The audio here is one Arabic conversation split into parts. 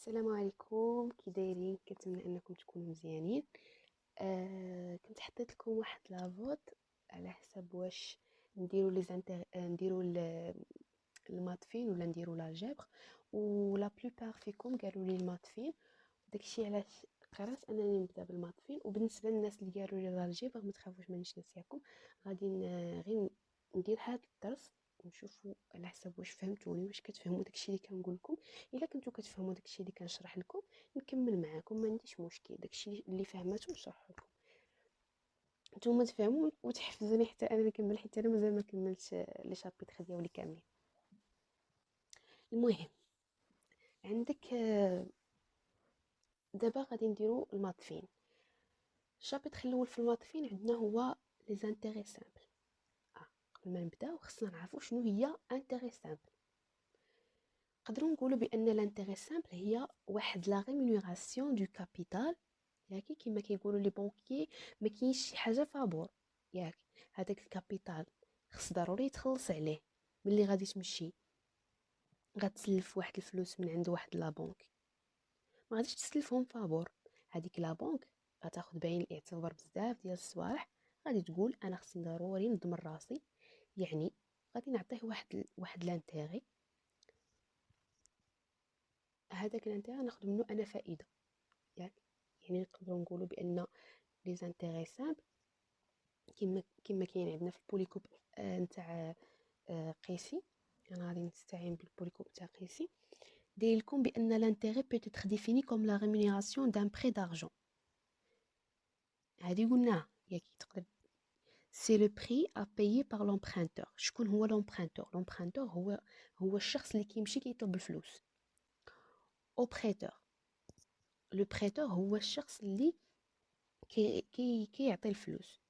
السلام عليكم، كي دايرين؟ كنتمنى انكم تكونوا مزيانين. كنت حطيت لكم واحد لافوت على حسب واش نديرو لي زانتر نديرو الماطفين ولا نديرو لاجبر. ولا بلوبار فيكم قالوا لي الماطفين، داكشي علاش قررت انني نبدا بالماطفين. وبالنسبه للناس اللي قالوا لي الالجبر ما تخافوش، مانيش ناسياكم. غادي غير ندير هذا الدرس ونشوفوا على حسب واش فهمتوني، واش كتفهموا داكشي اللي كنقول لكم. الا كنتو كتفهموا داكشي اللي كنشرح لكم نكمل معاكم، ما عنديش مشكل. داكشي اللي فهمته نشرح لكم، نتوما تفهموا وتحفزوني حتى انا نكمل، حتى انا مازال ما كملتش لي شابيتر ديالي كاملين. المهم، عندك دابا غادي نديرو الماطفين. الشابتر الاول في الماطفين عندنا هو لي زانتيغي سامبل. قبل ما نبداو خصنا نعرفوا شنو هي انتيغي سامبل. نقدروا نقولوا بان لانتيغي سامبل هي واحد لا ريمونيراسيون دو كابيتال، ياكي كيما كيقولوا لي بونكي ما كاينش شي حاجه فابور، ياك هذاك الكابيتال خص ضروري يتخلص عليه. ملي غادي تمشي غتسلف واحد الفلوس من عند واحد لا بنك، ما غاديش تسلفهم فابور. هذيك لا بنك غتاخد بعين الاعتبار بزاف ديال الصوالح. غادي تقول انا خصني ضروري نضمن راسي، يعني غادي نعطيه واحد لانتيغي. هذاك الانتيغي ناخد منه انا فائده، يعني نقدروا نقولوا بان لي زانتيغي سامبل كما كاين عندنا في البوليكوب نتاع قيسي. انا غادي نستعين بالبوليكوب تاع قيسي. داير لكم بان لانتيغي peut être défini comme la rémunération d'un prêt d'argent. هذه قلناها ياك تقدر. سي لو بري ا بايي بار لومبرانتور. شكون هو لومبرانتور؟ لومبرانتور هو الشخص اللي كيمشي كيطلب الفلوس. او بريتور، لو بريتور هو الشخص اللي كيعطي الفلوس.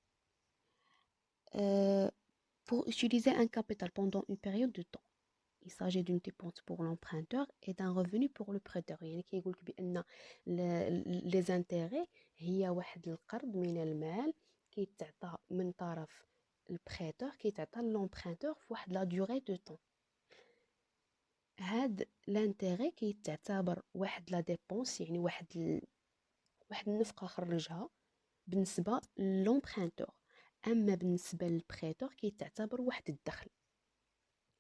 pour utiliser un capital pendant une période de temps. Il s'agit d'une dépense pour l'emprunteur et d'un revenu pour le prêteur. يعني كيقولك بأن les intérêts هي واحد القرض من المال كيتعطى من طرف البريتور، كيتعطى لومبرانتور في واحد لا دوري دو طون. هاد لانتيغي كيتعتبر واحد لا ديبونس، يعني واحد النفقة خرجها بالنسبة لومبرانتور. اما بالنسبة للبريتور كيتعتبر واحد الدخل،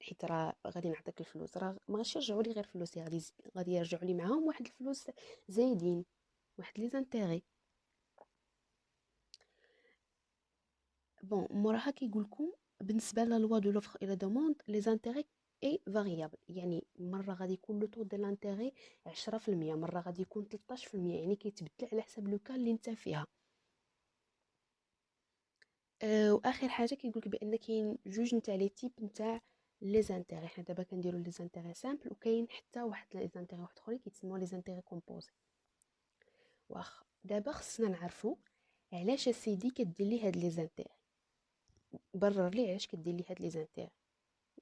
حيت راه غادي نعطيك الفلوس، راه ما غاديش يرجعوا لي غير فلوسي، غادي يرجعوا لي معاهم واحد الفلوس زايدين، واحد لي زانتيغي. بون موراها كيقول لكم بالنسبه لا لوا دو لوفر الى دوموند لي زانتيغي اي فاريابل. يعني مره غادي يكون لو طو دو لانتيغي 10%، مره غادي يكون 13%، يعني كيتبدل على حسب لو كان اللي انت فيها. واخر حاجه كيقول لك بان كاين جوج نتاع لي تيب نتاع لي زانتيغي. حنا دابا كنديروا لي زانتيغي سامبل، وكاين حتى واحد لي زانتيغي واحد اخرين كيتسموا لي زانتيغي كومبوزي. واخ دابا خصنا نعرفوا علاش اسيدي كدير لي هاد لي زانتيغ. برر لي علاش كدير لي هاد لي زانتيغ.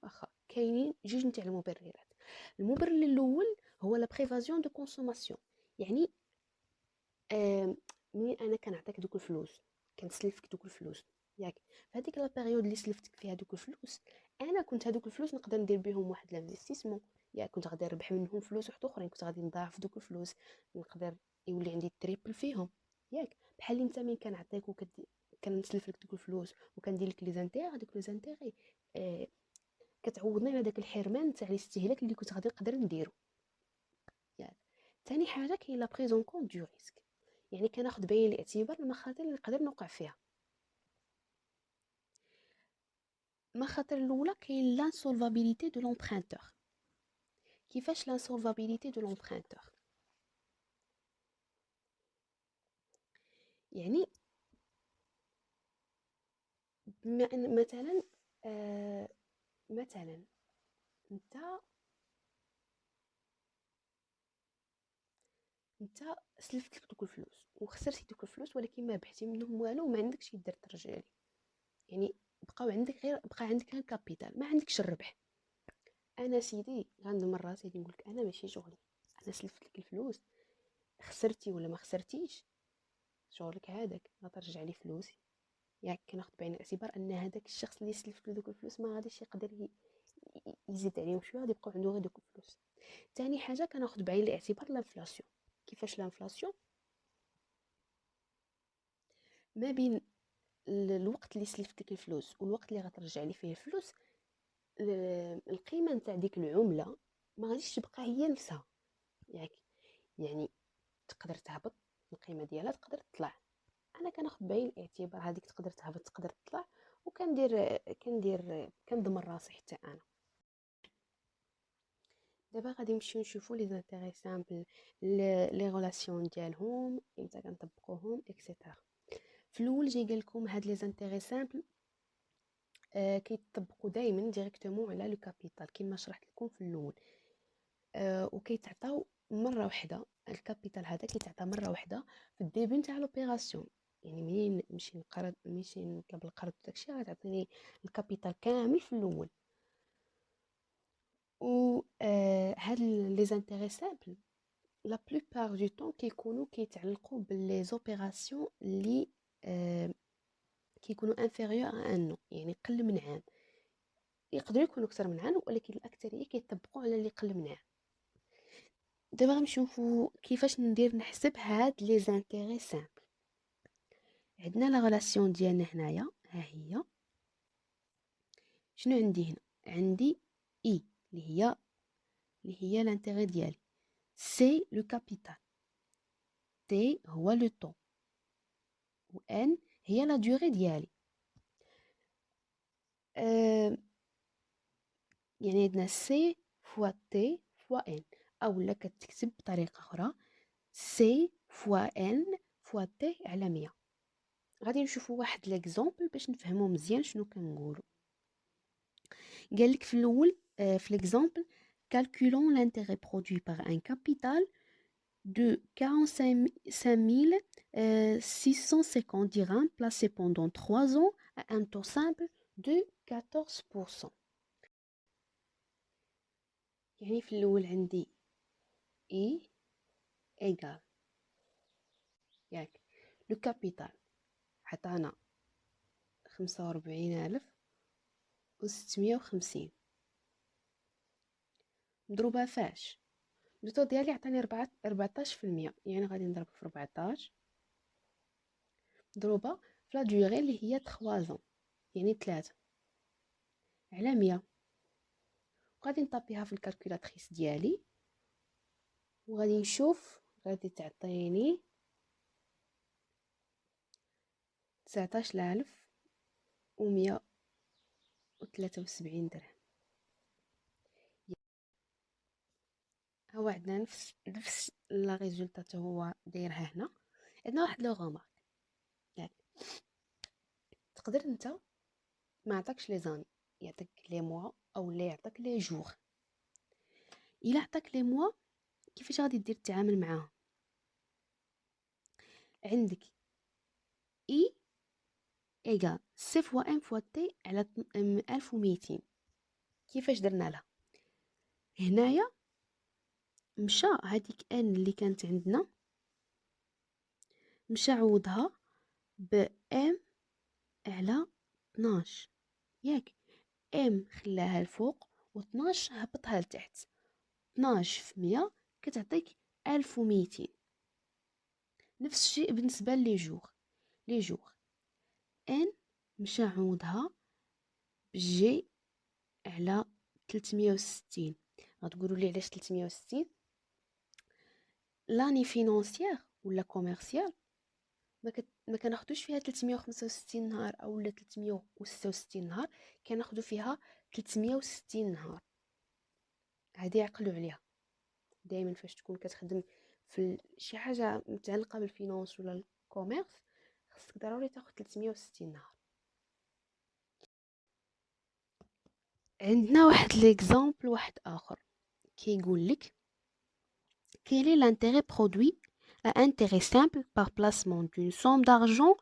واخا كاينين جوج نتاع المبررات. المبرر الاول هو لا بريفازيون دو كونسوماسيون. يعني منين انا كنعطيك دوك الفلوس، كنسلفك دوك الفلوس، ياك في هذيك لا بيريود اللي سلفتك فيها دوك الفلوس، انا كنت هذوك الفلوس نقدر ندير بهم واحد لانفستيسمون. ياك كنت غادي نربح منهم فلوس واحد اخرين، كنت غادي نضاعف دوك الفلوس، نقدر يولي عندي تريبل فيهم. ياك بحال انت من كنعطيك كنسلف لك دوك الفلوس وكندير لك لي زانتيغ، دوك لي زانتيغي آه كتعوضني على داك الحرمان تاع الاستهلاك اللي كنت غادي نقدر نديرو. ياك ثاني حاجه كاين لا بريزون كونت دو ريسك، يعني كناخد بعين الاعتبار المخاطر اللي نقدر نوقع فيها. المخاطر الاولى كاين لانسولفابيليتي دو لومبرانتور. كيفاش لانسولفابيليتي دو لومبرانتور؟ يعني بما ان مثلا مثلا انت انت سلفت لك دوك الفلوس وخسرتي دوك الفلوس، ولكن ما ربحتي منهم والو وما عندكش يدير ترجع لي. يعني بقى عندك غير كابيتال، ما عندكش الربح. انا سيدي غنضمن راسي نقول لك انا ماشي شغلي، انا سلفت لك الفلوس، خسرتي ولا ما خسرتيش شغلك هذاك، غترجع لي فلوسي. يعني كناخد بعين الاعتبار ان هذاك الشخص اللي سلفت له دوك الفلوس ما غاديش يقدر يزيد عليهم شويه، غادي يبقاو عنده غير دوك الفلوس. تاني حاجه كناخد بعين الاعتبار الانفلاسيون. كيفاش الانفلاسيون؟ ما بين الوقت اللي سلفت لك الفلوس والوقت اللي غترجع لي فيه الفلوس، القيمه نتاع ديك العمله ما غاديش تبقى هي نفسها، ياك؟ يعني تقدر تهبط القيمه ديالها، تقدر تطلع. انا كناخد بعين الاعتبار هذيك تقدر تهبط تقدر تطلع، كنضمن راسي حتى انا. دابا غادي نمشيو نشوفوا لي زانتيغي سامبل، لي غولاسيون ديالهم امتى كنطبقوهم اكسيتيرا. في الاول جاي قال لكم هاد لي زانتيغي سامبل كيطبقوا دائما ديريكتومون على لو كابيتال كما شرحت لكم في الاول. وكيتعطاو مره واحده، الكابيتال هذا كيتعطى مره واحده في الديبي نتاع لوبيراسيون. يعني منين نمشي نطلب القرض داكشي غتعطيني الكابيتال كامل في الاول. و هاد لي زانتيغي سامبل لا بلوبار دو طون كيكونوا كيتعلقوا باللي زوبيراسيون اللي كيكونوا انفيريور ا ان، يعني قل من عام. يقدروا يكونوا اكثر من عام، ولكن الاكثريه كيطبقوا على اللي قل من عام. دابا غنشوفوا كيفاش نحسب هاد لي زانتيغي سامبل. عندنا لا غولاسيون ديالنا هنايا، ها هي. شنو عندي هنا؟ عندي اي اللي هي لانتيغي ديالي، سي لو كابيتال، تي هو لو طون، و ان هي لا دوري ديالي. يعني عندنا سي فوا تي فوا ان، اولا كتكتب بطريقه اخرى سي فوا ان فوا تي على 100. غادي نشوفوا واحد ليكزامبل باش نفهموا مزيان شنو كنقولوا. قالك في الاول في ليكزامبل calculons l'intérêt produit par un capital de 45 650 dirhams placé pendant 3 ans à un taux simple de 14%. يعني في الاول عندي E égal ياك لو كابيتال عطانا 45,650 مضروبة فاش؟ الطو ديالي عطاني 14%، يعني غادي نضرب في 14 مضروبة في لا دوغي اللي هي 3 يعني 3 على 100. وغادي نطبيها في الكالكولاتريس ديالي وغادي نشوف، غادي تعطيني 19,173 درهم. هو عندنا نفس لا ريزولطات هو دايرها هنا. عندنا واحد لو غومارك، يعني تقدر انت ما عطاكش لي زاني، يعطيك لي موا او لا يعطيك لي جور. الا عطاك لي موا كيفاش غادي دير التعامل معاهم؟ عندك اي ايغال سي فوا ان فوا تي على 1200. كيفاش درنا لها؟ هنايا مشى هذيك ان اللي كانت عندنا مشى عوضها ب ام على 12، ياك؟ ام خلاها الفوق و12 هبطها لتحت. 12 في 100 كتعطيك 1200. نفس الشيء بالنسبة لي جوغ ان مشى عوضها بجي على 360. غتقولوا لي علاش 360؟ لاني فينونسيير ولا كوميرسيال ما كناخدوش فيها 365 نهار او 366 نهار، كناخدو فيها 360 نهار. هذه عقلوا عليها دائما فاش تكون كتخدم في شي حاجه متعلقه بالفينانس ولا الكوميرس، خصك ضروري تاخد 360 نهار. عندنا واحد ليكزامبل واحد اخر كيقول لك quel est l'intérêt produit à intérêt simple par placement d'une somme d'argent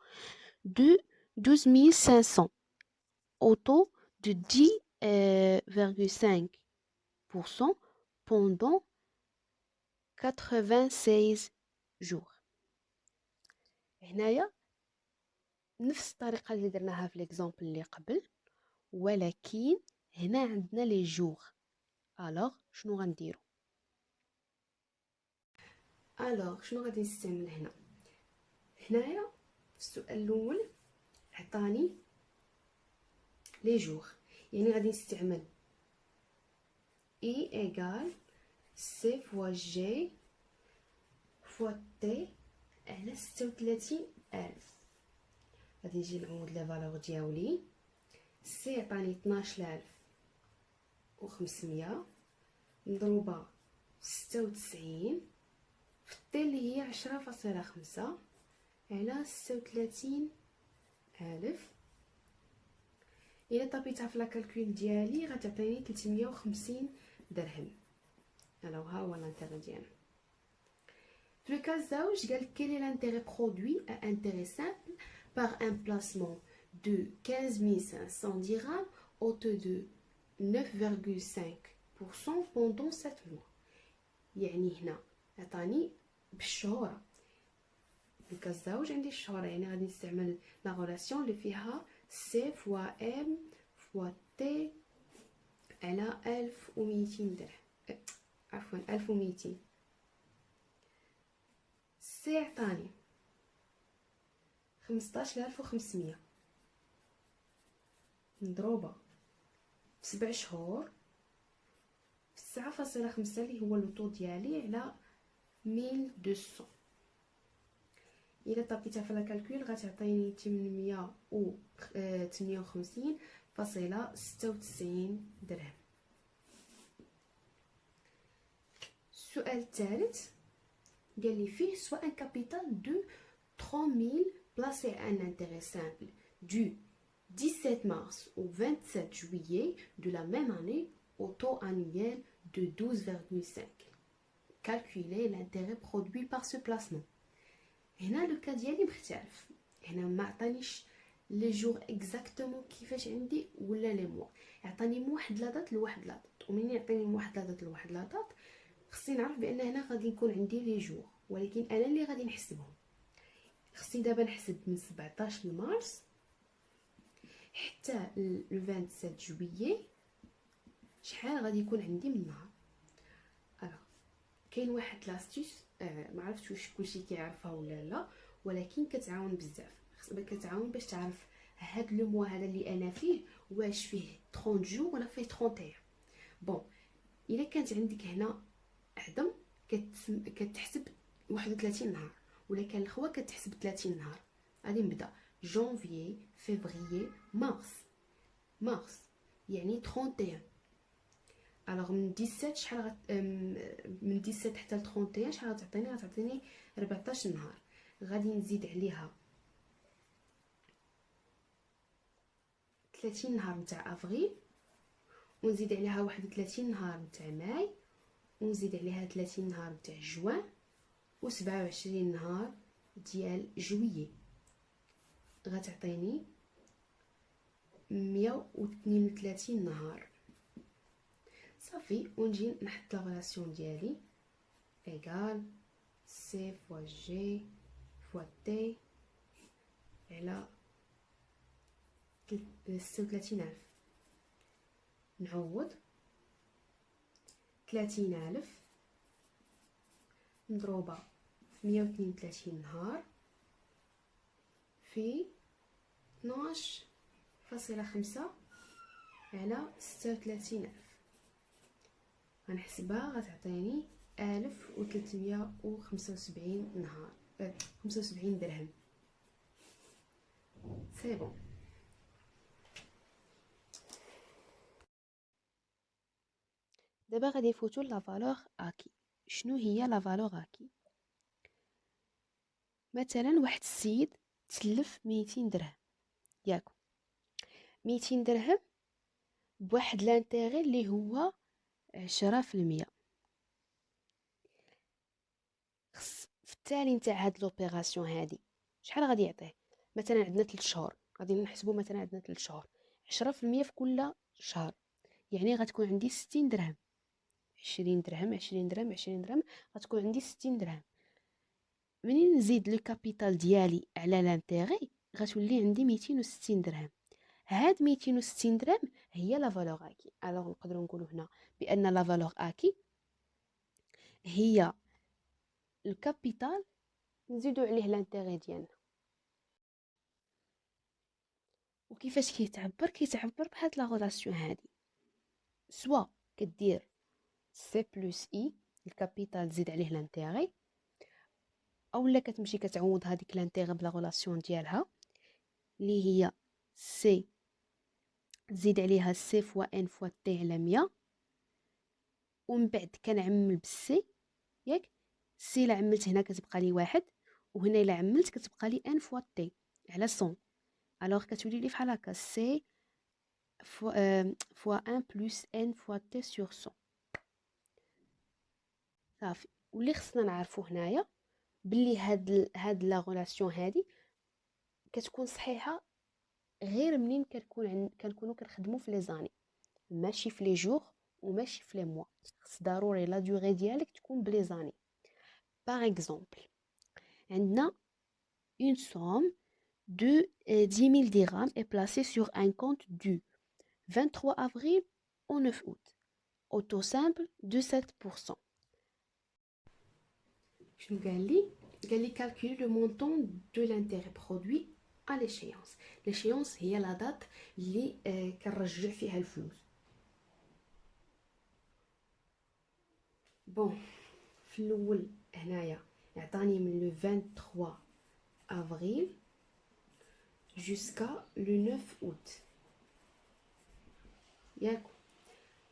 de 12 500 au taux de 10,5% pendant 96 jours. هنايا نفس الطريقة اللي درناها في ليكزامبل اللي قبل، ولكن هنا عندنا لي جور. الوغ شنو غنديرو؟ الوغ شنو غادي نستعمل هنا؟ هنايا في السؤال الاول عطاني لي جور، يعني غادي نستعمل اي ايغال سي فوا جي فوا تي على 36,000. غادي نجي نعوض لي فالور ديالي. سي عطاني 12,500 مضروبه في 96 في تي اللي هي 10.5 على 36,000. إلا طبيتها في لاكالكول ديالي غتعطيني 350 درهم. الوغ ها هو الانتيغي ديالنا. في لو كاز زوج قال quel est l'intérêt produit à intérêt simple par un placement de 15 500 dirhams au taux de 9,5% pendant 7 mois. يعني هنا عطاني بالشهورة. في الكاز زوج عندي الشهورة، يعني غادي نستعمل لا غولاسيون اللي فيها سي فوا ام فوا تي على 1200 درهم. عفوا 1200. سي عطاني 15,500 مضروبة في 7 شهور في 9.5 اللي هو لوطو ديالي على 1200. إلا طبيتها في الكالكول غتعطيني 858.96 درهم. السؤال الثالث قال لي فيه soit un capital de 30,000 placé à un intérêt simple du 17 mars au 27 juillet de la même année au taux annuel de 12,5. Calculer l'intérêt produit par ce placement. هنا لو كا ديالي مختلف، هنا ما عطانيش لي جور اكزاكتومون كيفاش عندي ولا لي موا، عطاني من واحد لا دات لواحد لا دات، ومنين يعطيني من واحد لا دات لواحد لا دات خصني نعرف بان هنا غادي يكون عندي لي جور، ولكن انا اللي غادي نحسبهم. خصني دابا نحسب من 17 مارس حتى ل 27 جويي شحال غادي يكون عندي من نهار. كاين واحد لاستيس ما عرفتش واش كلشي كيعرفها ولا لا، ولكن كتعاون بزاف. كتعاون باش تعرف هاد لو موا هذا اللي انا فيه واش فيه 30 جو ولا فيه 31. بون الا كانت عندك هنا عدم كتحسب 31 نهار، ولا كان الخوا كتحسب 30 نهار. غادي نبدا جونفيي فيفريي مارس يعني 31. الوغ من 17 شحال من 17 حتى ل 31 شحال غتعطيني 14 نهار. غادي نزيد عليها 30 نهار نتاع افريل، ونزيد عليها 31 نهار نتاع ماي، ونزيد عليها 30 نهار نتاع جوان، و27 نهار ديال جويي. غتعطيني 132 نهار صافي. ونجي نحط لا ريلاسيون ديالي ايغال سي فوا جي فوا تي على 36,000. نعوض 30,000 مضروبة في 132 نهار في 12.5 على 36,000. غنحسبها غتعطيني 1375 نهار 75 درهم. سي بون. دابا غادي نفوتو لا فالور اكي. شنو هي لا فالور اكي؟ مثلا واحد السيد تسلف 200 درهم ياكو 200 درهم بواحد لانتيغي اللي هو 10%. في التالي نتاع هاد لوبيراسيون هادي شحال غادي يعطيه؟ مثلا عندنا 3 شهور، غادي نحسبوا مثلا عندنا 3 شهور 10% في كل شهر، يعني غتكون عندي 60 درهم. 20 درهم 20 درهم 20 درهم غتكون عندي 60 درهم. منين نزيد لو كابيتال ديالي على لانتيغي غتولي عندي 260 درهم. هاد 260 درهم هي لا فالور اكي. الوغ نقدروا نقولوا هنا بان لا فالور اكي هي الكابيتال نزيدو عليه لانتيغي ديالنا. وكيفاش كيتعبر بهاد لا غولاسيون هادي، سوا كدير سي بلس اي الكابيتال تزيد عليه لانتيغي، اولا كتمشي كتعوض هذيك لانتيغي بلا غولاسيون ديالها اللي هي سي تزيد عليها سي فوا ان فوا تي على 100، ومن بعد كنعمل بالسي ياك. سي الا عملت هنا كتبقى لي واحد، وهنا الا عملت كتبقى لي ان فوا تي على 100. الوغ كتولي لي بحال هكا سي فوا ان بلس ان فوا تي سور 100. صافي. واللي خصنا نعرفو هنايا بلي هاد لا غولاسيون هادي كتكون صحيحه غير منين كنكونوا كنخدموا في لي زاني، ماشي في لي جور وماشي في لي موا. خص ضروري لا دوغي ديالك تكون بلي زاني. باغ اكزومبل عندنا une somme de 10 000 dirhams est placée sur un compte du 23 avril au 9 août au taux simple de 7%. شنو قال لي calculer le montant de l'intérêt produit à l'échéance. l'échéance هي لا دات اللي كنرجع فيها الفلوس. بون في الاول هنايا يعطاني من لو 23 افريل jusqu'à le 9 août ياك.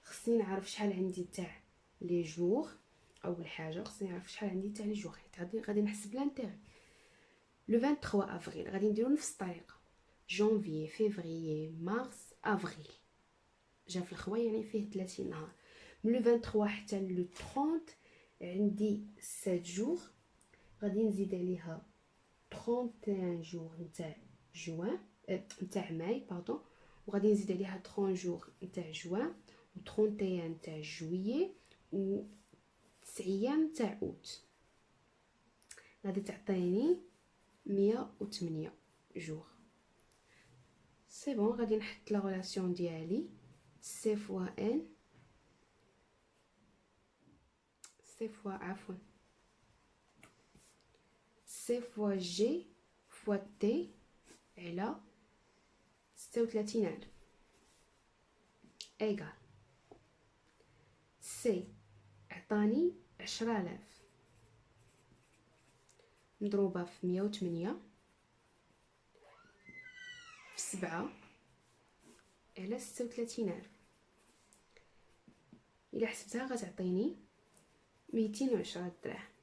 خصني نعرف شحال عندي تاع لي جور. اول حاجه خصني نعرف شحال عندي تاع لي جور، حيت غادي نحسب لانتيغ. لو 23 افريل غادي نديرو نفس الطريقه، جانفي فيفري مارس افريل جا في الخوا يعني فيه 30 نهار. من لو 23 حتى لو 30 عندي 7 جور، غادي نزيد عليها 31 جور نتاع جوان نتاع ماي باردون، وغادي نزيد عليها 30 جور نتاع جوان و 31 نتاع جويي و 9 ايام نتاع اوت. غادي تعطيني 108 جور. سي بون. غادي نحط لا ريلاسيون ديالي سي فوا ان سي فوا عفوا سي فوا جي فوا تي على 36,000 ايغال سي عطاني 10,000 مضروبة في 108 في 7 على 36,000. إلا حسبتها غتعطيني 210 دراهم.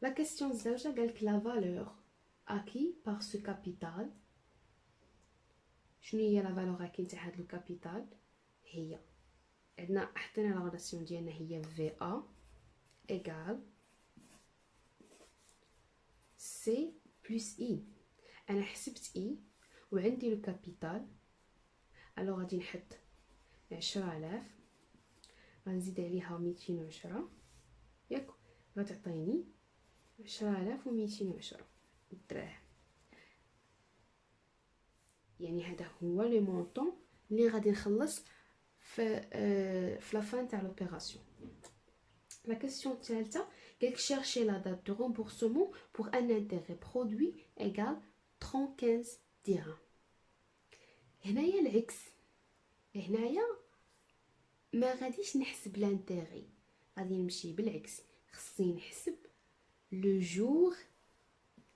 لا كيسيون الزوجة قالك لا فالور اكي بار سو كابيتال. شنو هي لا فالور اكي نتاع هاد لو كابيتال؟ هي عندنا حطينا لا ريلاسيون ديالنا هي في ا ايغال سي بلس اي. انا حسبت اي وعندي لو كابيتال، الو غادي نحط 10,000 غنزيد عليها 210 ياك، غتعطيني 10,210 دراهم. يعني هذا هو لي مونطون اللي غادي نخلص في لا فان تاع لوبيراسيون. لا كيسيون الثالثه قالك chercher la date de remboursement pour un intérêt produit égal 35 dirhams. هنايا العكس، هنايا ما غاديش نحسب لانتيغي، غادي نمشي بالعكس. خصني نحسب لو جور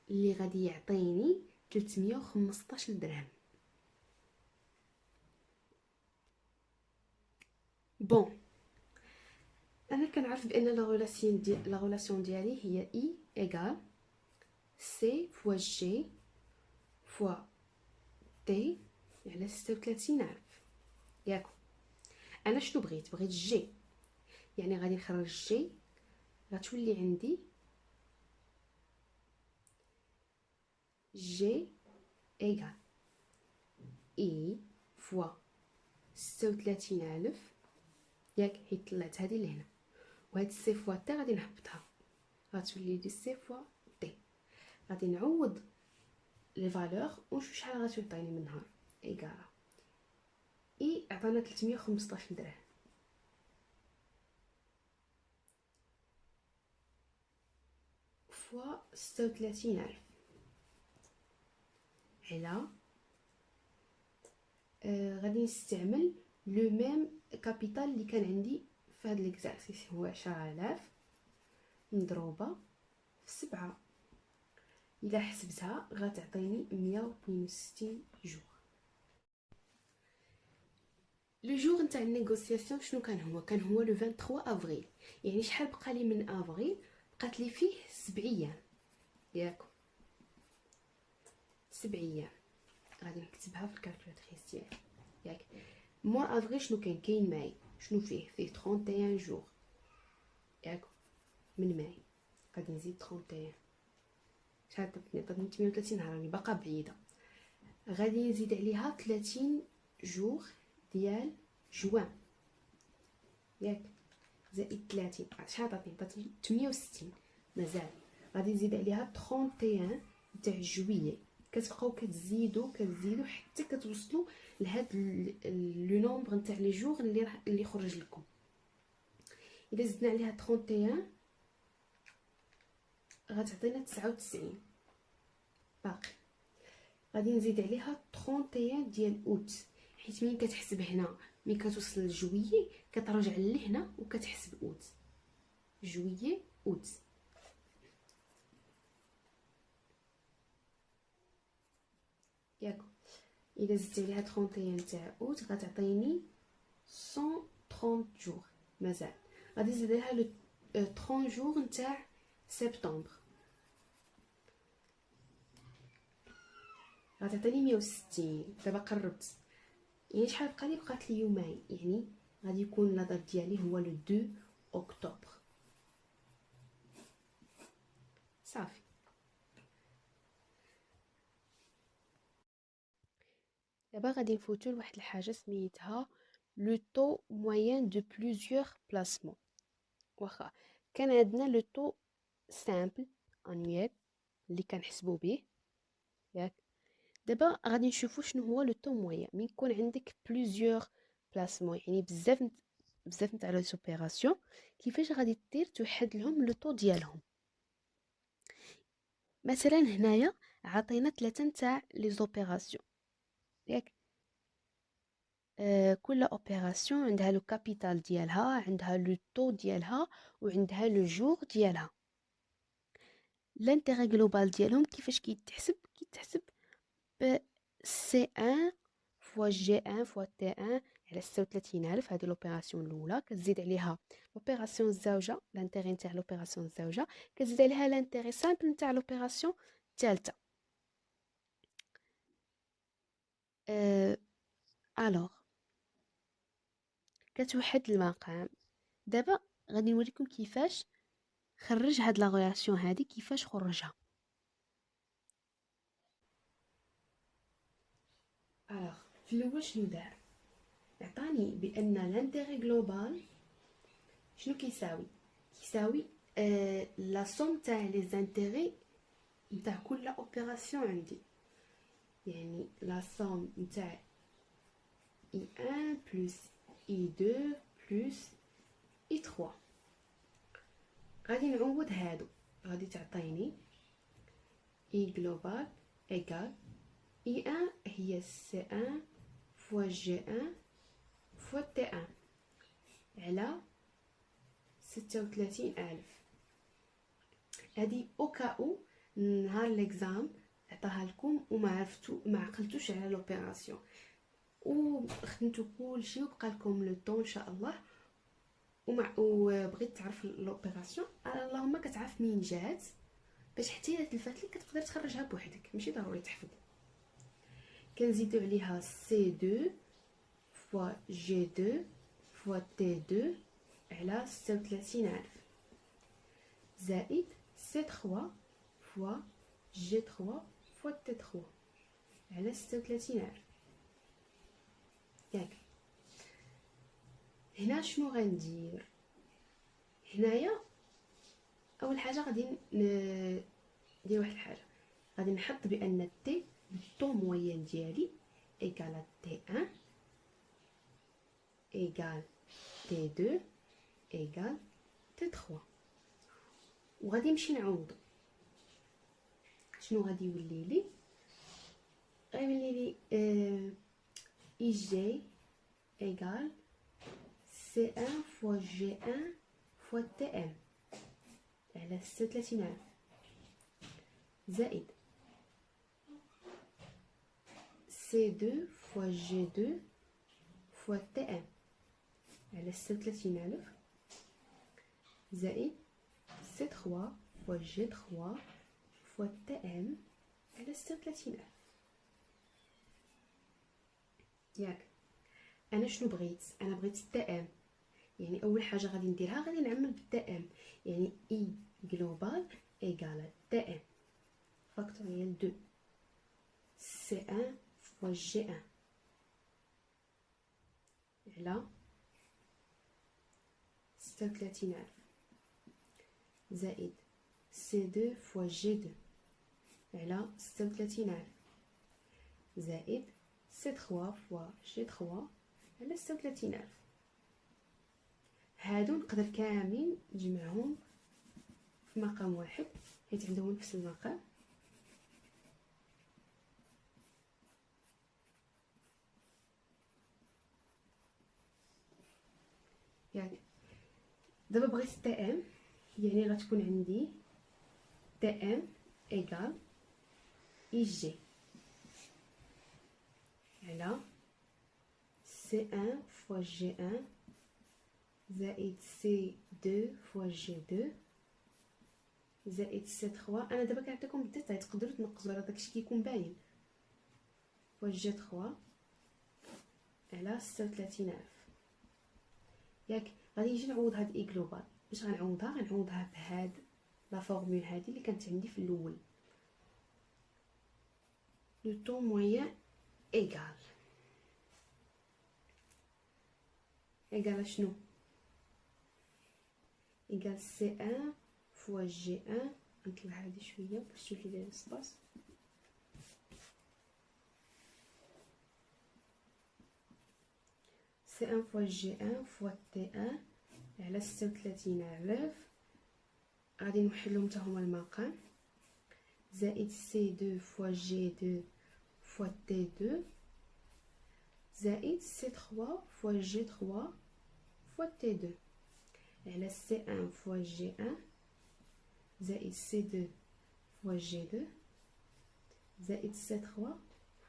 اللي غادي يعطيني 315 درهم. بون انا كنعرف بان لا ريلاسيون ديالي هي اي ايغال سي فوا جي فوا تي على 36,000 ياك. انا شنو بغيت جي، يعني غادي نخرج جي، غتولي عندي جي ايغال اي فوا 36,000 ياك، حيت طلعت هذه لهنا، وهاد سي فوا تي غادي نهبطها، غتولي لي سي فوا تي. غادي نعوض لي فالور ونشوف شحال غتعطيني من نهار. ايغال اي عطانا 315 درهم فوا 36,000 على غادي نستعمل لو ميم كابيتال اللي كان عندي في هذا ليكزارسيس، هو 10,000 مضروبه في 7. الا حسبتها غتعطيني 162 جوغ. لو جور نتاع النيغوسياسيون شنو كان هو لو 23 افريل، يعني شحال بقى لي من افريل؟ بقات لي فيه 7 ايام ياك، 7 ايام. غادي نكتبها في الكالكولاتريس ديالي ياك. موا افريل شنو كاين ماي، شنو فيه 31 جور ياك. من ماي غادي نزيد 31، شحال عطاتني 38 نهار، راني باقا بعيده. غادي نزيد عليها 30 جور ديال جوان ياك، زائد 30 شحال عطاتني 68 مازال. غادي نزيد عليها 31 تاع جويي. كتبقاو كتزيدوا حتى كتوصلوا لهاد لو نومبر نتاع لي جور اللي خرج لكم. اذا زدنا عليها 31 غتعطينا 99 باقي. غادي نزيد عليها 31 ديال اوت، حيت ملي كتحسب هنا ملي كتوصل لجويي كترجع لهنا وكتحسب اوت، جويي اوت. ياك اذا زدت عليها 31 تاع اوت غتعطيني 130 جور مازال. غادي نزيد عليها لو 30 جور نتاع سبتمبر، غتعطيني 160. دابا قربت، يعني شحال بقى لي؟ بقات لي يومين، يعني غادي يكون لا دات ديالي هو لو 2 اكتوبر. صافي. دابا غادي نفوتو لواحد الحاجه سميتها لو طو موين دو بليزيور بلاسمون. واخا كان عندنا لو طو سامبل انويل اللي كنحسبوا به ياك، دابا غادي نشوفوا شنو هو لو طو موين ملي يكون عندك بليزيور بلاسمون، يعني بزاف نتاع لي زوبيراسيون، كيفاش غادي دير توحد لهم لو طو ديالهم. مثلا هنايا عطينا 3 نتاع لي زوبيراسيون ياك، كل اوبيراسيون عندها لو كابيتال ديالها، عندها لو طو ديالها، وعندها لو جور ديالها. لانتيغي جلوبال ديالهم كيفاش كيتحسب ب C1 فوا G1 فوا T1 على 36,000. هذه لوبيراسيون الاولى. كتزيد عليها لوبيراسيون الزوجه، لانتيغي نتاع لوبيراسيون الزوجه، كتزيد عليها لانتيغي سامبل نتاع لوبيراسيون الثالثه. الوغ كتوحد المقام. دابا غادي نوريكم كيفاش خرج هاد لا غولاسيون هادي، كيفاش خرجها. الوغ في الاول شنو دار؟ عطاني بان لانتيغي جلوبال شنو كيساوي لا سوم تاع لي زانتيغي نتاع كل اوبيراسيون عندي، يعني لا سوم نتاع I1 بلس I2 بلس I3. غادي نعوض هادو، غادي تعطيني I global égal I1 هي C1 فوا G1 فوا T1 على 36,000. هادي اوكاو نهار ليكزام عطاها لكم وما عقلتوش على لوبيراسيون وخدمتو كلشي وبقى لكم لو طون ان شاء الله، وبغيت تعرف لوبيراسيون اللهم كتعرف منين جات، باش حتى الا تلفات لك كتقدر تخرجها بوحدك، ماشي ضروري تحفظ. كنزيدو عليها C2 فوا G2 فوا T2 على 36,000 زائد C3 فوا G3 فوا T3 على 36,000 ياك. هنا شنو غندير؟ هنايا اول حاجه غادي ندير واحد الحاجه، غادي نحط بان تي الطو موين ديالي ايكال تي 1 ايكال تي 2 ايكال تي 3، وغادي نمشي نعوض. شنو غادي يولي لي؟ غيولي لي اي جي ايغال سي ان فوا جي ان فوا تي ام على 36,000 زائد سي دو فوا جي دو فوا تي ام على 36,000 زائد سي 3 فوا جي 3 فوا تي ام على 36,000. ياك انا شنو بغيت؟ انا بغيت تي ام، يعني اول حاجه غادي نديرها غادي نعمل بالتي ام، يعني اي جلوبال ايغال تي ام فاكتوريال 2 سي 1 فوا جي 1 على 36,000 زائد سي 2 فوا جي 2 على 36,000 زائد سي 3 فوا جي 3 على 36,000. هادو نقدر كاملين نجمعهم في مقام واحد حيت عندهم نفس المقام. يعني دابا بغيت تي ام، يعني غتكون عندي تي ام ايغال اي جي على سي 1 فوا جي 1 زائد سي 2 فوا جي 2 زائد سي 3. انا دابا كنعطيكم بالديتاي تقدروا تنقصوا على داكشي كيكون باين فوا جي 3 على 36,000. ياك غادي نجي نعوض هاد اي جلوبال. باش غنعوضها بهاد لا فورمول هادي اللي كانت عندي في الاول. لو طون موين ايغال شنو؟ ايغال سي 1 فوا جي 1. نطلع هادي شويه باش تولي لي السباس. سي 1 فوا جي 1 فوا تي 1 على 36,000 غادي نوحلهم حتى هما المقام زائد سي 2 فوا جي 2 فوا تي 2 زائد سي 3 فوا جي 3 فوا تي 2 على سي 1 فوا جي 1 زائد سي 2 فوا جي 2 زائد سي 3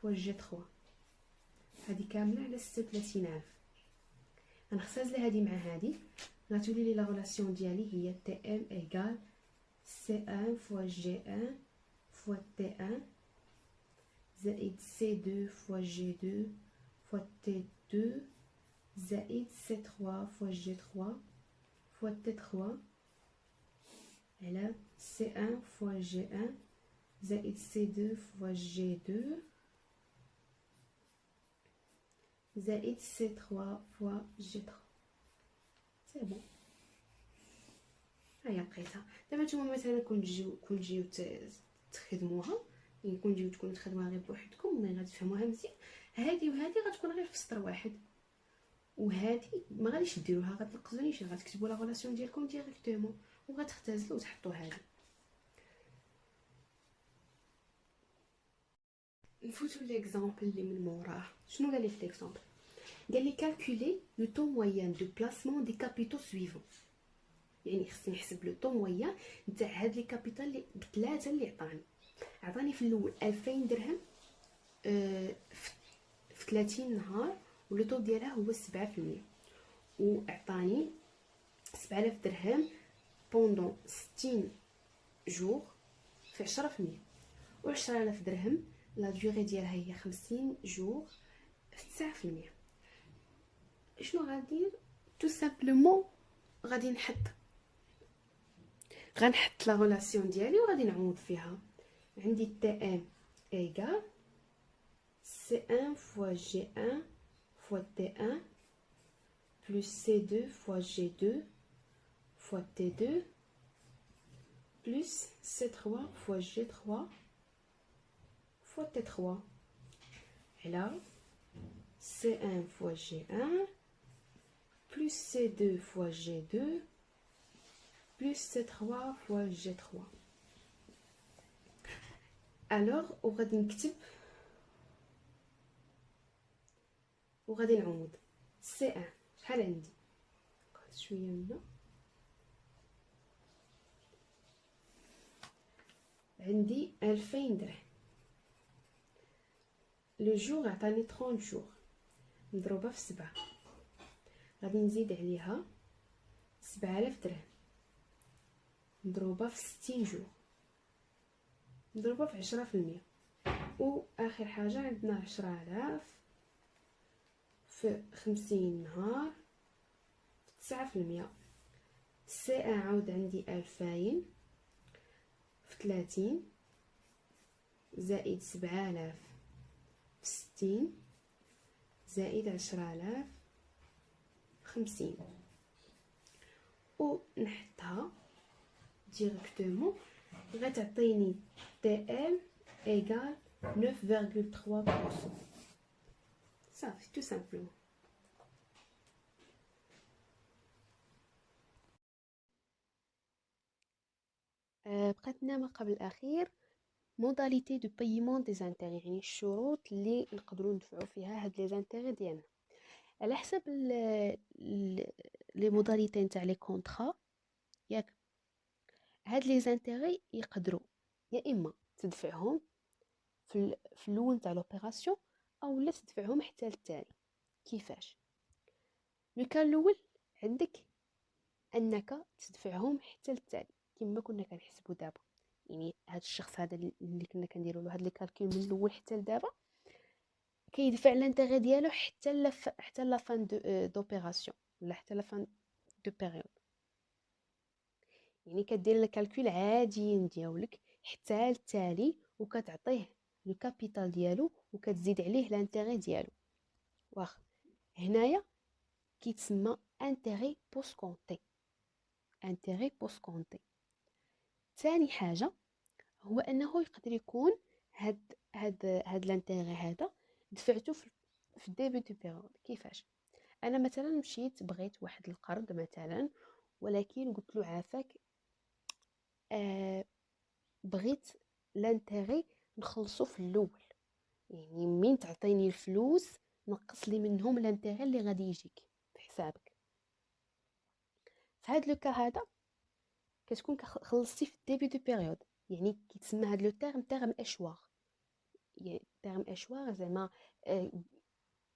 فوا جي 3. هادي كامله على 36,000. غنختزل هادي مع هادي غتولي لي لا ريلاسيون ديالي هي تي ام ايغال سي 1 فوا جي 1 فوا تي 1 زائد سي 2 فوا جي 2 فوا تي 2 زائد سي 3 فوا جي 3 فوا تي 3 على سي 1 فوا جي 1 زائد سي 2 فوا جي 2 زائد سي 3 فوا جي 3. سي بون هيا لقيتها. دابا نتوما مثلا كون تجيو تخدموها، يعني كون تجيو تكونوا تخدموها غير بوحدكم ولا غادي تفهموها مزيان، هادي وهادي غتكون غير في سطر واحد، وهادي ما غاديش ديروها غتنقصوا نيشان، غتكتبوا لا ريلاسيون ديالكم ديريكتومون وغتختزلوا وتحطوا هادي. نفوتوا ليكزامبل اللي من موراه. شنو قال لي في ليكزامبل؟ قال لي كالكولي لو طون موين دو بلاسمون دي كابيتو سويفون، يعني خصني نحسب لو طون موين نتاع هاد لي كابيتال اللي بثلاثه اللي عطاني في الاول 2000 درهم في 30 نهار ولو طون ديالها هو 7%، وعطاني 7000 درهم بوندون 60 جور في 10%، و 10000 درهم لا ديوري ديالها هي 50 جور في 9%. شنو غندير؟ تو سامبلومون غادي غنحط لا ريلاسيون ديالي وغادي نعوض فيها. عندي تي ام ايغال سي 1 فوا جي 1 فوا تي 1 بلس سي 2 فوا جي 2 فوا تي 2 بلس سي 3 فوا جي 3 فوا تي 3 على سي 1 فوا جي 1 plus C2 fois G2 plus C3 fois G3. الوغ وغادي نكتب وغادي نعوض سي ان شحال عندي شويه منه عندي 2000 درهم لو جور عطاني 30 جور مضروبه في 7 غادي نزيد عليها 7000 درهم مضروبه في 60 جور مضروبه في 10%. واخر حاجه عندنا 10000 في 50 نهار في 9%. سي ان عاود عندي 2000 في 30 زائد 7000 في 60 زائد 10000 في 50 ونحطها ديريكتومون غتعطيني تي ام ايغال 9.3%. صافي تو سامبلومون. بقات لنا ما قبل الاخير موداليتي دو بايمون دي زانتيغي، يعني الشروط اللي نقدروا ندفعوا فيها هاد لي زانتيغي ديالنا على حسب لي موداليتي نتاع لي كونطرا. ياك هاد لي زانتيغي يقدروا يا اما تدفعهم في الاول نتاع لوبيراسيون او لا تدفعهم حتى للتالي. كيفاش؟ لو كان الاول عندك انك تدفعهم حتى للتالي كما كنا كنحسبوا دابا، يعني هاد الشخص هذا اللي كنا كنديروا له هاد لي كالكول من الاول حتى لدابا كيدفع لانتيغي ديالو حتى لا فان دوبيراسيون ولا حتى لا فان دو بيريود. يعني كدير الكالكول عاديين ديالك حتى للتالي وكتعطيه لو كابيتال ديالو وكتزيد عليه لانتيغي ديالو. واخ هنايا كيتسمى انتيغي بوست كونتي. انتيغي بوست كونتي. ثاني حاجه هو انه يقدر يكون هاد لانتيغي هذا دفعته في الديبي دو بيريود. كيفاش؟ انا مثلا مشيت بغيت واحد القرض مثلا ولكن قلت له عافاك بغيت لانتيغي نخلصو في الاول، يعني من تعطيني الفلوس نقص لي منهم لانتيغي اللي غادي يجيك في حسابك. في هاد لو كا هذا كتكون خلصتي في الديبي دو بيريود، يعني كيتسمى هاد لو تيرم اشواغ. يعني تيرم اشواغ زعما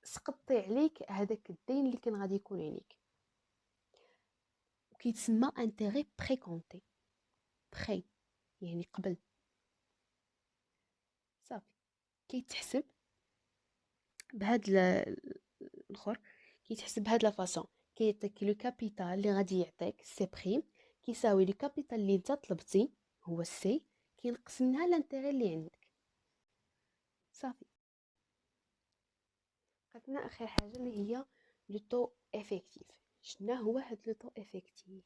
سقطتي عليك هذاك الدين اللي كان غادي يكون عليك، وكيتسمى انتيغي بري كونتي. بري يعني قبل. صافي كيتحسب بهاد الاخر كيتحسب بهاد لا فاصون. كيعطيك لو كابيتال اللي غادي يعطيك سي بريم كيساوي لو كابيتال اللي انت طلبتي هو سي كينقص منها لانتيغي اللي عندك. صافي بقاتنا اخر حاجه اللي هي لو طو افيكتيف. شنو هو هاد لو طو افيكتيف؟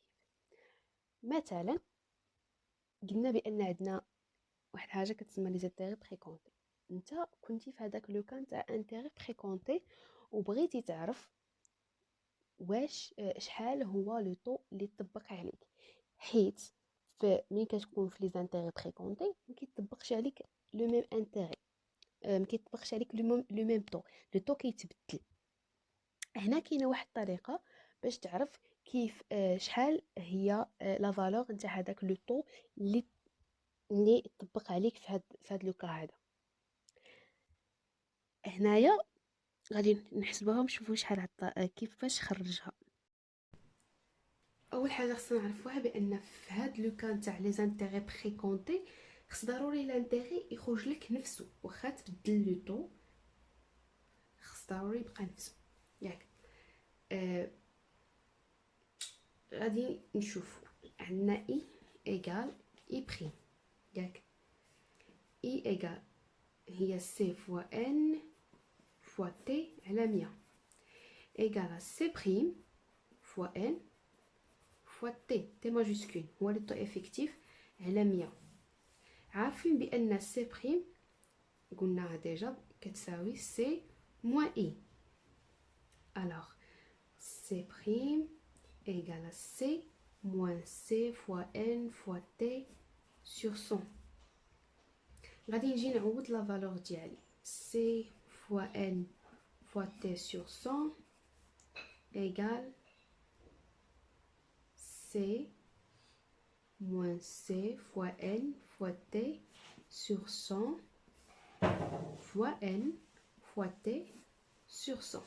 مثلا قلنا بان عندنا واحد حاجه كتسمى لي زانتيغي بري كونتي. انت كنتي في هذاك لو كان تاع انتيغي بري كونتي وبغيتي تعرف واش شحال هو لو طو اللي طبق عليك، حيت ملي كتكون في لي زانتيغي بري كونتي ما كيطبقش عليك لو ميم انتيغي، ما كيطبقش عليك لو ميم طو، لو طو كيتبدل. هنا كاينه واحد الطريقه باش تعرف كيف شحال هي لا فالور نتاع هذاك لو طو اللي طبق عليك في هاد لو كا هذا. هنايا غادي نحسبوها ونشوفوا شحال كيفاش خرجها. اول حاجه خصنا نعرفوها بان في هاد لو كان تاع لي زانتيغي بري كونتي خص ضروري لانتيغي يخرج لك نفسه واخا تبدل لو طو خص ضروري يبقى نفسه. ياك غادي نشوفوا عندنا اي ايغال اي بريم. ياك اي ايغال هي سي فوا ان فوا تي على 100 ايغال سي بريم فوا ان فوا تي ماجوسكول هو لو طو افيكتيف على 100. عارفين بان سي بريم قلناها ديجا كتساوي سي موان اي. alors c prime égale à c moins c fois n fois t sur 100. غادي نجي نعوض لا فالور ديالي سي فوا ان فوا تي سور 100 ايغال سي moins c fois n fois t sur 100 fois n fois t sur 100.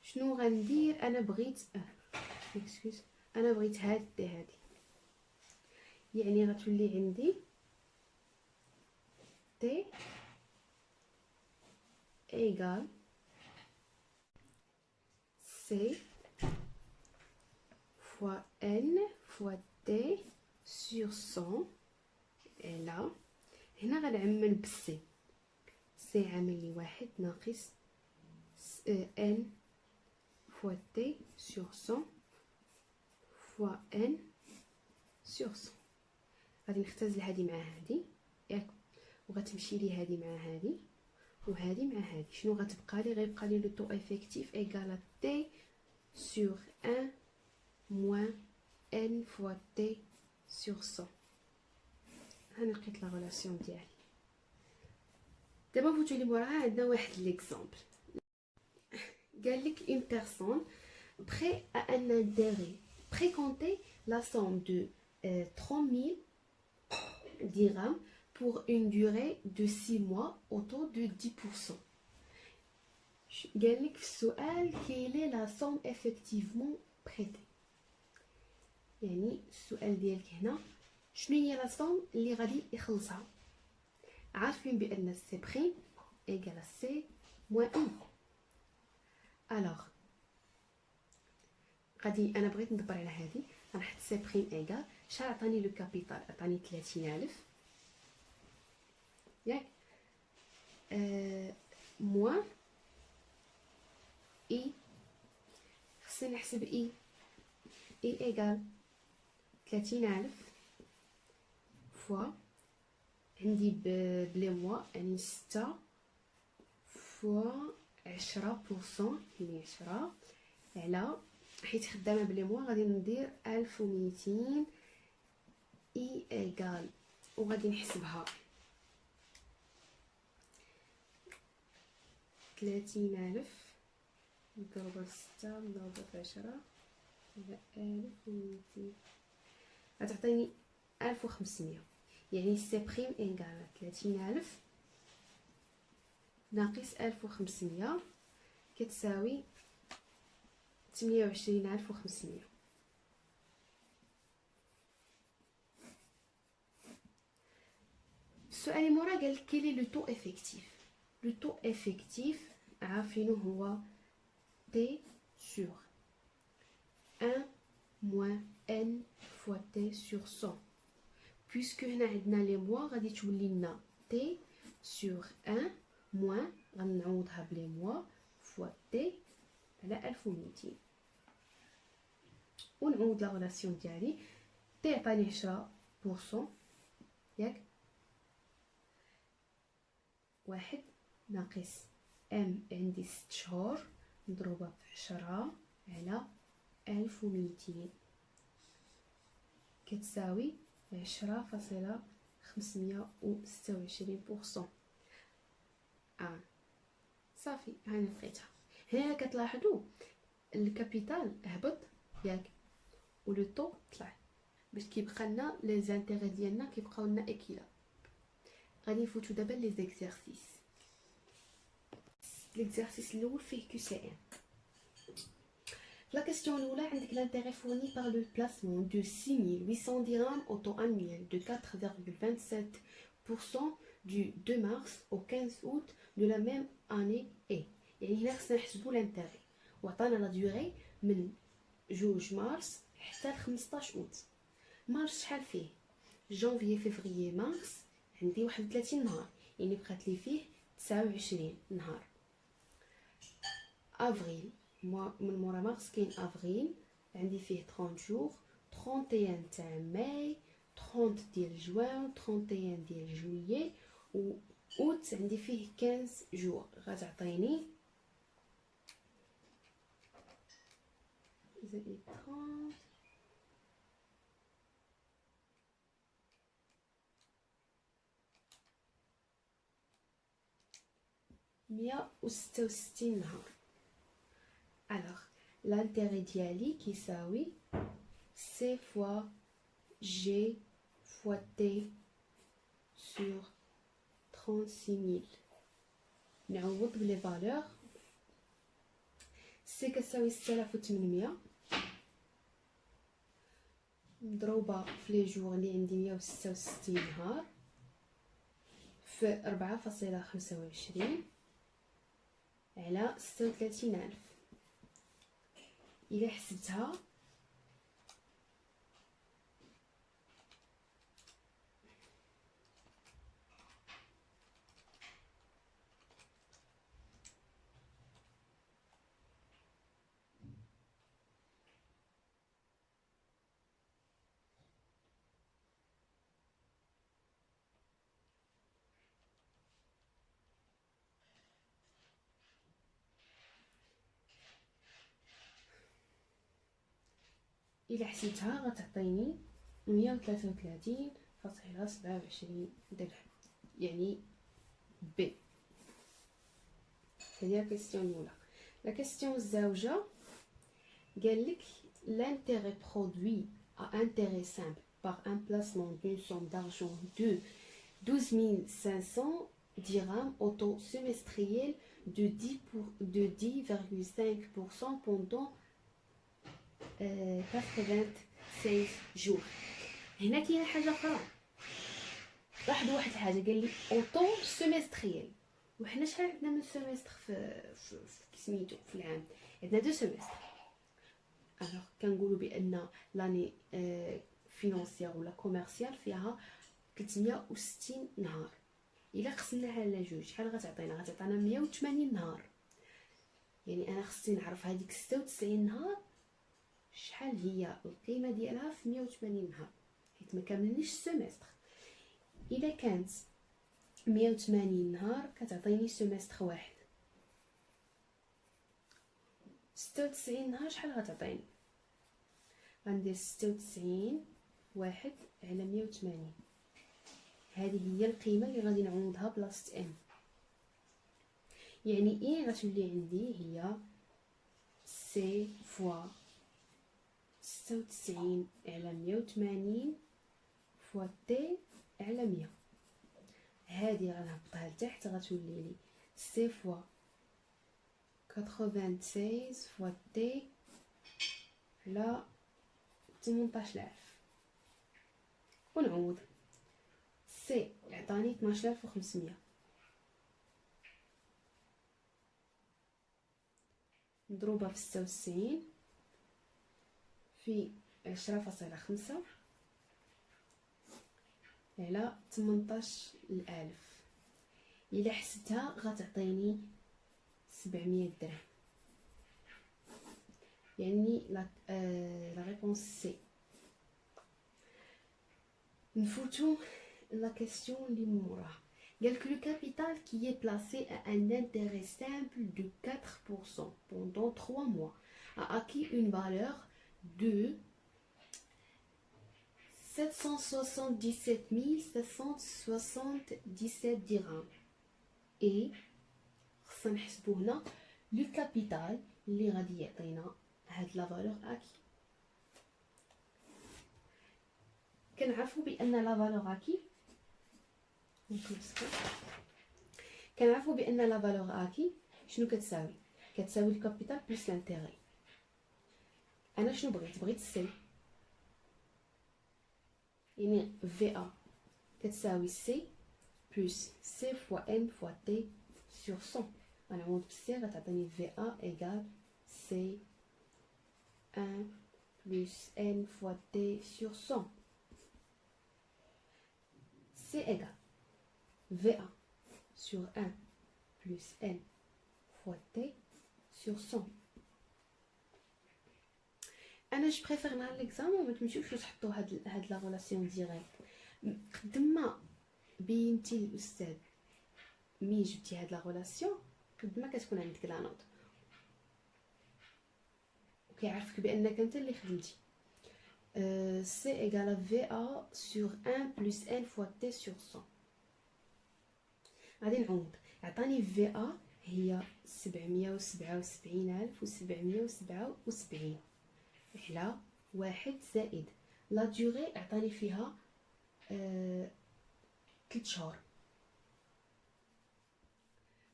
شنو غندير؟ انا بغيت اكسكيوز، انا بغيت هاد تي هادي، يعني غتولي عندي t égale c fois n fois t sur 100. et là هنا غنعمل بالسي، سي عامل لي واحد ناقص n fois t sur 100 fois n sur 100. غادي نختزل هادي مع هادي ياك، وغتمشي لي هادي مع هادي وهادي مع هادي. شنو غتبقى لي؟ غيبقى لي لو طو افيكتيف ايغال تي سور 1 موان n fois t sur 100. هاني لقيت لا ريلاسيون ديالي. دابا نفوتو لي موراها. عندنا واحد ليكزامبل، قالك une personne prêt à un intérêt précompter la somme de 30 000 dirhams pour une durée de 6 mois au taux de 10%. قالك في السؤال quelle est la somme effectivement prêtée. يعني السؤال ديالك هنا شنو هي لا somme اللي غادي يخلصها؟ عارفين بان سي بريم ايغال سي موان اي. الوغ غادي انا بغيت ندبر على هذه، غنحط سي بريم ايغال شحال عطاني لو كابيتال؟ عطاني 30000 ياك، موان اي. خصني نحسب اي ايغال 30000 فوا عندي بلي موا يعني 6 فوا 10% يعني 10 على، حيت خدامه بلي موا غادي ندير 1200 اي ايغال، وغادي نحسبها 30000 مضروبه في 6 مضروبه في 10 على 1200 غتعطيني 1500. يعني سي بريم ايغال 30000 ناقص 1500 كتساوي 28500. السؤال مورا قال كيلي لو تو افيكتيف. لو تو افيكتيف عارفينو هو تي سور 1 موان ان فوا تي سور 100. بويسكو هنا عندنا لي موا غادي تولي لنا تي سور 1 موان غنعوضها بلي موا فوا تي على 1200 ونعوض لا ريلاسيون ديالي. تي عطاني 10% ياك، واحد ناقص ام عندي 6 شهور مضروبه في 10 على 1200 كتساوي 10.526%. صافي هاني لقيتها. هنا كتلاحظوا الكابيتال هبط ياك ولو طو طلع، باش كيبقى لنا لي زانتيغي ديالنا كيبقاو لنا اكيلا. غادي نفوتو دابا لي زيكزارسيس. ليكزارسيس الاول فيه كيو سي ان. La question الاولى عندك l'intérêt fourni par le placement de 6800 dirhams au taux annuel de 4,27% du 2 mars au 15 août de la même année est. يعني هنا خصنا نحسبوا l'intérêt وعطانا لا ديوري من 2 مارس حتى ل 15 اوت. مارس شحال فيه؟ جانفي فيفري مارس عندي 31 نهار، يعني بقات لي فيه 29 نهار. افريل من مورا مارس كاين افريل عندي فيه 30 جور، 31 تاع ماي، 30 ديال جوان، 31 ديال جويي، و اوت عندي فيه 15 جور. غتعطيني زائد 30 166 نهار. الوغ لانتيغي ديالي كيساوي سي فوا جي فوا تي sur 36000. نعوض بلي فالور. سي كتساوي 6800 مضروبه في لي جور اللي عندي 166 نهار في 4.25 على 36000. إلا حسبتها غتعطيني 133.27 درهم، يعني بي. هذه لا كيسيون الاولى. لا كيسيون الزاوجه قال لك l'intérêt produit à intérêt simple par un placement d'une somme d'argent de 12 500 dirhams au taux semestriel de 10,5% pendant 96 جور. هنا كاينه حاجه اخرى. لاحظوا واحد الحاجه، قال لي اوطو سيمستريال، وحنا شحال عندنا من سيمستر في سميتو في العام؟ عندنا دو سيمستر. الوغ كنقولوا بان لاني فينونسيير ولا كوميرسيال فيها 360 نهار. الا قسمناها على جوج شحال غتعطينا 180 نهار. يعني انا خصني نعرف هذيك 96 نهار شحال هي القيمه ديالها في 180 نهار، حيت ما كاملينش السيمستر. اذا كانت 180 نهار كتعطيني سيمستر واحد. 96 نهار شحال غتعطيني؟ غندير 96 واحد على 180. هذه هي القيمه اللي غادي نعوضها بلاصه ام. يعني ايه غتولي عندي هي سي فوا 96 على 180 فوا تي على 100. هذه غنهبطها لتحت غتولي لي سي فوا 96 فوا تي على 18000. ونعوض. سي عطاني 12500 مضروبه في 96 في 10.5 على 18000. الا حسبتها غتعطيني 700 درهم. يعني لا ريبونس سي. نفوتو لا كيسيون اللي موراها. قالك le capital qui est placé à un intérêt simple de 4% pendant 3 mois a acquis une valeur de 777 777 dirhams. et خصنا نحسبو هنا لو كابيتال اللي غادي يعطينا هاد لا فالور اكي. كنعرفوا بان لا فالور اكي لا فالور اكي شنو كتساوي؟ كتساوي الكابيتال بلس لانتيغي. انا شنو بغيت السي، يعني في ا كتساوي سي بلس سي فوا ان فوا تي سور 100. غنعوض بالسي غتعطيني في ا ايغال سي 1 plus n fois t sur 100. C'est égal VA sur 1 plus n fois t sur 100. انا جو بريفير نهار ليكزام ما تمشيوش تحطوا هاد لا ريلاسيون ديريكت. قد ما بينتي الاستاذ مي جبتي هاد لا ريلاسيون قد ما كتكون عندك لا نوت وكيعرفك بانك انت اللي خدمتي. C égale à VA sur 1 plus n fois t sur 100. غادي نعوض. عطاني VA هي 777777 على 1 زائد لا دوغي عطاني فيها 3 شهور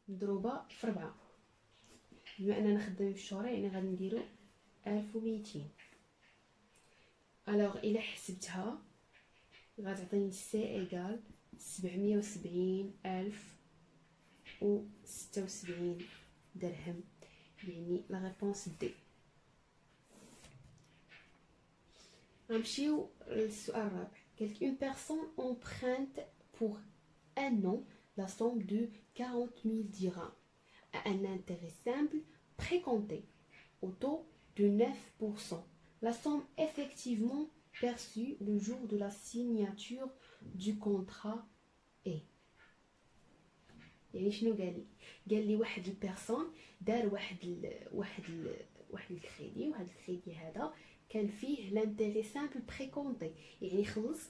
مضروبه في 4. بما اننا خدامين في الشهور يعني غادي نديرو 1200. الوغ الى حسبتها غتعطيني سي ايكال 770,076 درهم، يعني لا ريبونس دي. غنمشيو للسؤال الرابع. قالك une personne emprunte pour un an la somme de 40,000 dirhams à un intérêt simple précompté au taux de 9%. La somme effectivement perçue le jour de la signature du contrat est. يعني شنو قال لي واحد البيرسون دار واحد الكريدي، وهذا الكريدي هذا كان فيه لانتيغي سامبل بريكونتي، يعني خلص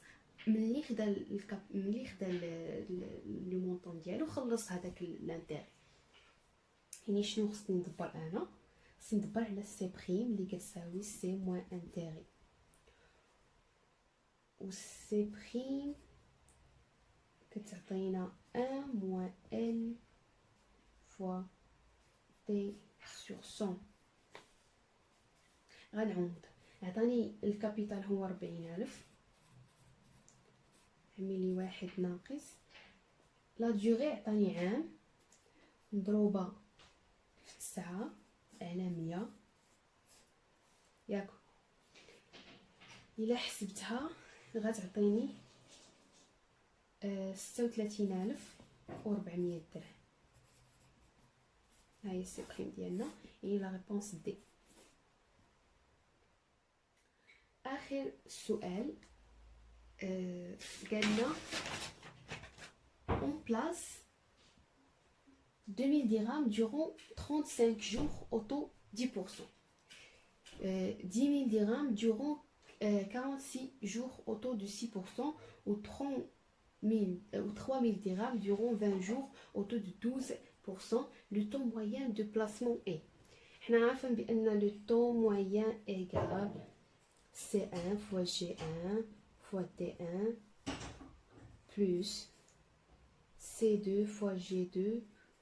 ملي خدا لو مونطون ديالو خلص هذاك لانتيغي. يعني شنو خصني ندبر؟ انا خصني ندبر على سي بريم اللي كتساوي سي موان انتيغي، و سي بريم كتعطينا 1 moins L fois T sur 100. غنعوض. عطاني الكابيتال هو 40,000، عملي واحد ناقص لا دوغي عطاني عام مضروبة في 9 على 100 ياك. إلا حسبتها غتعطيني 36,400 درهم. هاهي السي بريم ديالنا، يعني لا ريبونس دي. اخر سؤال قالنا on place 2000 dirhams durant 35 jours au taux 10%, 10 000 dirhams durant 46 jours au taux de 6%, ou 3000 dirhams durant 20 jours au taux de 12%. Le taux moyen de placement est. حنا عارفين بان le taux moyen égal C1 fois G1 fois T1 plus C2 fois G2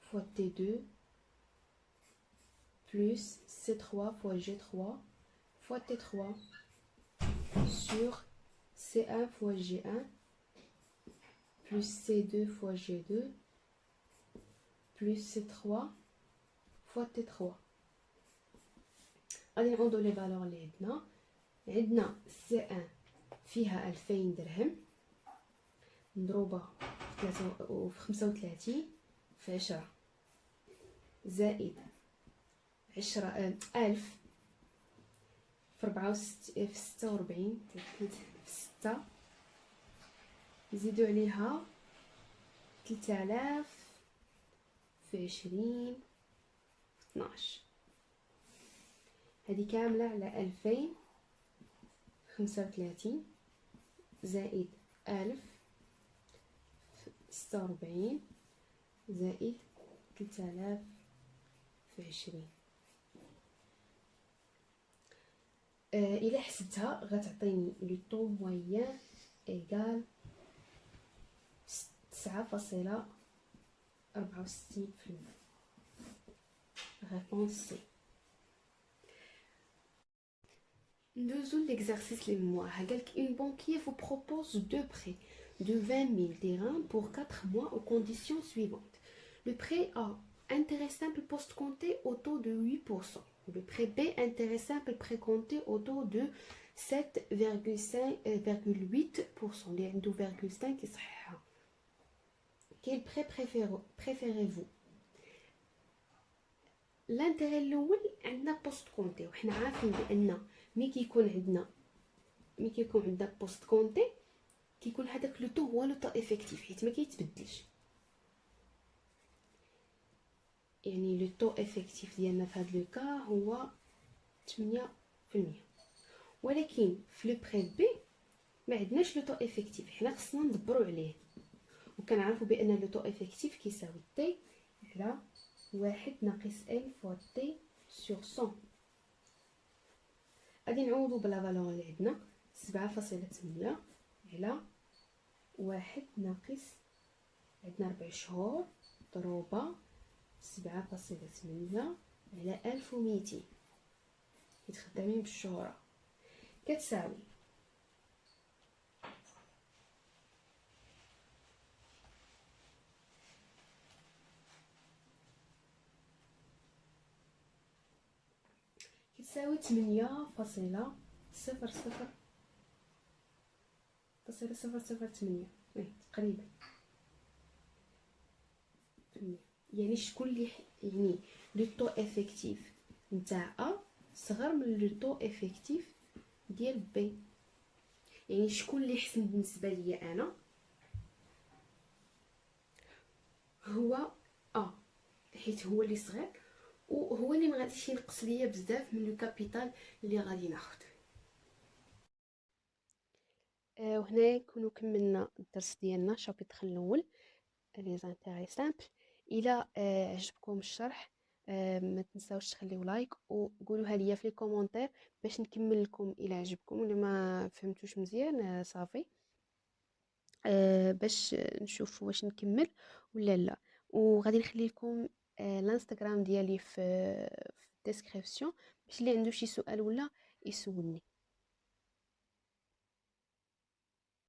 fois T2 plus C3 fois G3 fois T3 sur C1 fois G1 plus C2 fois G2 plus C3 fois T3. غادي نعوضوا لي فالور اللي عندنا C1 فيها 2000 درهم مضروبه في 35 في 10 زائد 10 1000 في 64 في 46 في 6 نزيدو عليها 3000 في 20 في 12. هذه كامله على 2035 زائد 1000 في 46 زائد 3000 في 20. الى حسبتها غتعطيني لو طو موين ايغال 9.64%. réponse C. Nous l'exercice les mois. Une banquier vous propose deux prêts de 20 000 dirhams pour 4 mois aux conditions suivantes. Le prêt A, intérêt simple post-compté au taux de 8%. Le prêt B, intérêt simple précompté au taux de 7,8%. Les 2,5 qui sont. Quel prêt préférez-vous? الانتري الاول عندنا بوست كونتي، وحنا عارفين بان ملي كيكون عندنا بوست كونتي كيكون هذاك لو طو هو لو طو افيكتيف حيت ما كيتبدلش. يعني لو طو افيكتيف ديالنا في هذا لو كا هو 8%، ولكن في لو بري بي ما عندناش لو طو افيكتيف، حنا خصنا ندبروا عليه، وكنعرفوا بان لو طو افيكتيف كيساوي تي على واحد ناقص ال فوا تي سور 100. غادي نعوضو بلا فالور اللي عندنا 7.8 على واحد ناقص، عندنا 4 شهور ضروبة 7.8 على 1200 حيت خدامين بالشهورة كتساوي كتساوي 8.000008 تقريبا 8. يعني شكون اللي يعني لو طو افيكتيف نتاع ا صغر من لو طو افيكتيف ديال بي، يعني شكون اللي حسن بالنسبه ليا انا؟ هو حيت هو اللي صغير وهو اللي ما غاديش ينقص ليا بزاف من لو كابيتال اللي غادي ناخذ. وهنا نكونوا كملنا الدرس ديالنا شابيتر الاول لي زانتيغي سامبل. الى عجبكم الشرح ما تنساوش تخليو لايك وقولوها ليا في الكومونتير باش نكمل لكم الى عجبكم، ولا ما فهمتوش مزيان صافي باش نشوف واش نكمل ولا لا. وغادي نخلي لكم الانستغرام ديالي في الديسكريبسيون باش اللي عنده شي سؤال ولا يسولني.